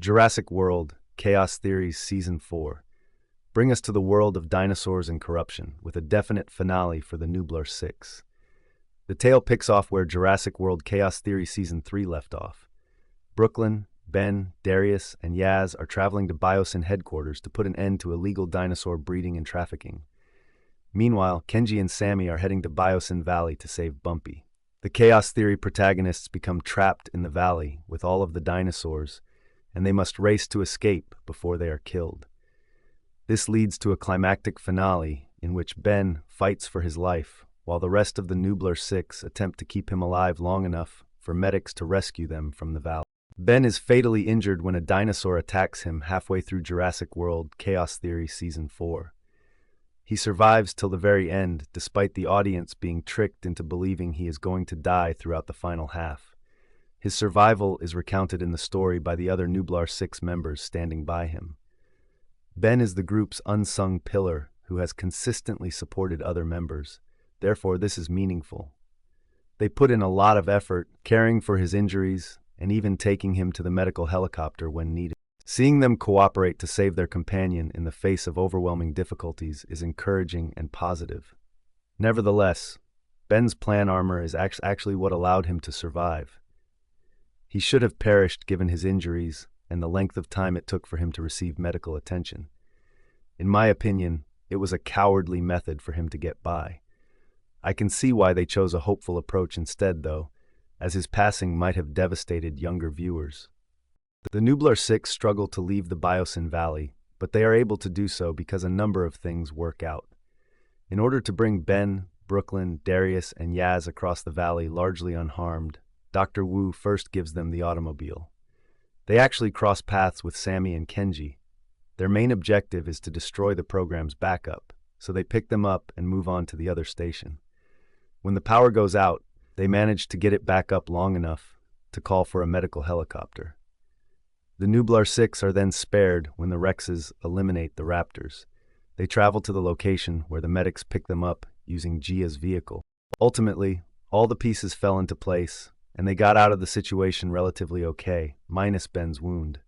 Jurassic World, Chaos Theories Season 4. Bring us to the world of dinosaurs and corruption, with a definite finale for the Nublar 6. The tale picks off where Jurassic World Chaos Theory Season 3 left off. Brooklyn, Ben, Darius, and Yaz are traveling to Biosyn headquarters to put an end to illegal dinosaur breeding and trafficking. Meanwhile, Kenji and Sammy are heading to Biosyn Valley to save Bumpy. The Chaos Theory protagonists become trapped in the valley with all of the dinosaurs, and they must race to escape before they are killed. This leads to a climactic finale in which Ben fights for his life, while the rest of the Nublar 6 attempt to keep him alive long enough for medics to rescue them from the valley. Ben is fatally injured when a dinosaur attacks him halfway through Jurassic World Chaos Theory Season 4. He survives till the very end, despite the audience being tricked into believing he is going to die throughout the final half. His survival is recounted in the story by the other Nublar 6 members standing by him. Ben is the group's unsung pillar who has consistently supported other members. Therefore, this is meaningful. They put in a lot of effort, caring for his injuries, and even taking him to the medical helicopter when needed. Seeing them cooperate to save their companion in the face of overwhelming difficulties is encouraging and positive. Nevertheless, Ben's plan armor is actually what allowed him to survive. He should have perished given his injuries and the length of time it took for him to receive medical attention. In my opinion, it was a cowardly method for him to get by. I can see why they chose a hopeful approach instead, though, as his passing might have devastated younger viewers. The Nublar 6 struggle to leave the Biosyn Valley, but they are able to do so because a number of things work out. In order to bring Ben, Brooklyn, Darius, and Yaz across the valley largely unharmed, Dr. Wu first gives them the automobile. They actually cross paths with Sammy and Kenji. Their main objective is to destroy the program's backup, so they pick them up and move on to the other station. When the power goes out, they manage to get it back up long enough to call for a medical helicopter. The Nublar 6 are then spared when the Rexes eliminate the Raptors. They travel to the location where the medics pick them up using Gia's vehicle. Ultimately, all the pieces fell into place, and they got out of the situation relatively okay, minus Ben's wound.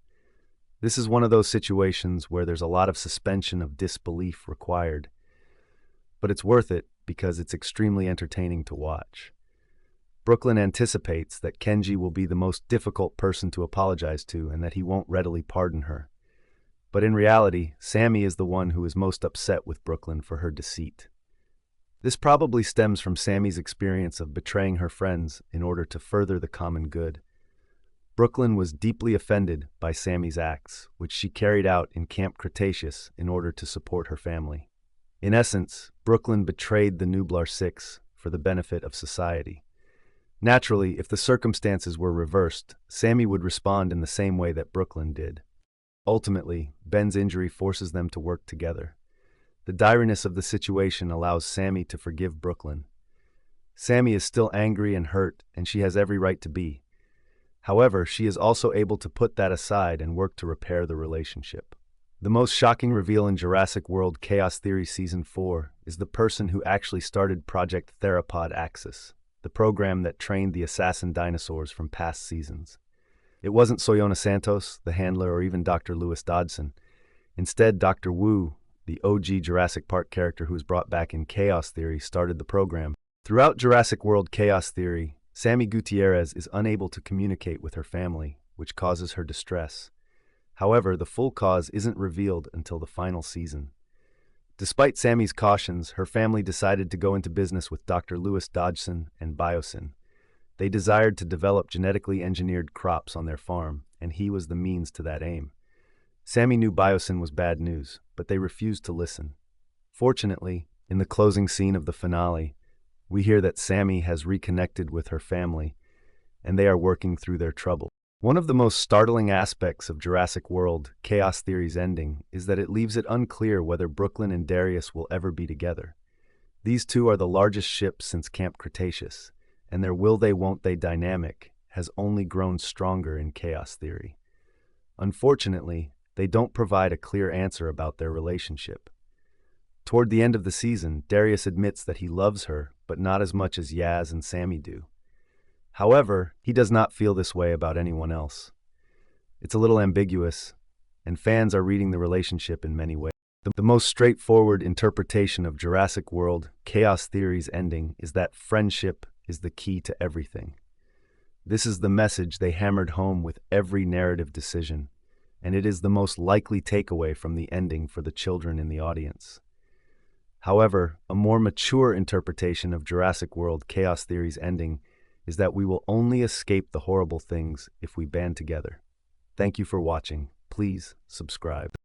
This is one of those situations where there's a lot of suspension of disbelief required. But it's worth it because it's extremely entertaining to watch. Brooklyn anticipates that Kenji will be the most difficult person to apologize to and that he won't readily pardon her. But in reality, Sammy is the one who is most upset with Brooklyn for her deceit. This probably stems from Sammy's experience of betraying her friends in order to further the common good. Brooklyn was deeply offended by Sammy's acts, which she carried out in Camp Cretaceous in order to support her family. In essence, Brooklyn betrayed the Nublar 6 for the benefit of society. Naturally, if the circumstances were reversed, Sammy would respond in the same way that Brooklyn did. Ultimately, Ben's injury forces them to work together. The direness of the situation allows Sammy to forgive Brooklyn. Sammy is still angry and hurt, and she has every right to be. However, she is also able to put that aside and work to repair the relationship. The most shocking reveal in Jurassic World Chaos Theory Season 4 is the person who actually started Project Theropod Axis, the program that trained the assassin dinosaurs from past seasons. It wasn't Soyona Santos, the handler, or even Dr. Lewis Dodgson. Instead, Dr. Wu, the OG Jurassic Park character who was brought back in Chaos Theory, started the program. Throughout Jurassic World Chaos Theory, Sammy Gutierrez is unable to communicate with her family, which causes her distress. However, the full cause isn't revealed until the final season. Despite Sammy's cautions, her family decided to go into business with Dr. Lewis Dodgson and Biosyn. They desired to develop genetically engineered crops on their farm, and he was the means to that aim. Sammy knew Biosyn was bad news, but they refused to listen. Fortunately, in the closing scene of the finale, we hear that Sammy has reconnected with her family, and they are working through their trouble. One of the most startling aspects of Jurassic World Chaos Theory's ending is that it leaves it unclear whether Brooklyn and Darius will ever be together. These two are the largest ships since Camp Cretaceous, and their will-they-won't-they dynamic has only grown stronger in Chaos Theory. Unfortunately, they don't provide a clear answer about their relationship. Toward the end of the season, Darius admits that he loves her, but not as much as Yaz and Sammy do. However, he does not feel this way about anyone else. It's a little ambiguous, and fans are reading the relationship in many ways. The most straightforward interpretation of Jurassic World Chaos Theory's ending is that friendship is the key to everything. This is the message they hammered home with every narrative decision, and it is the most likely takeaway from the ending for the children in the audience. However, a more mature interpretation of Jurassic World Chaos Theory's ending is that we will only escape the horrible things if we band together. Thank you for watching. Please subscribe.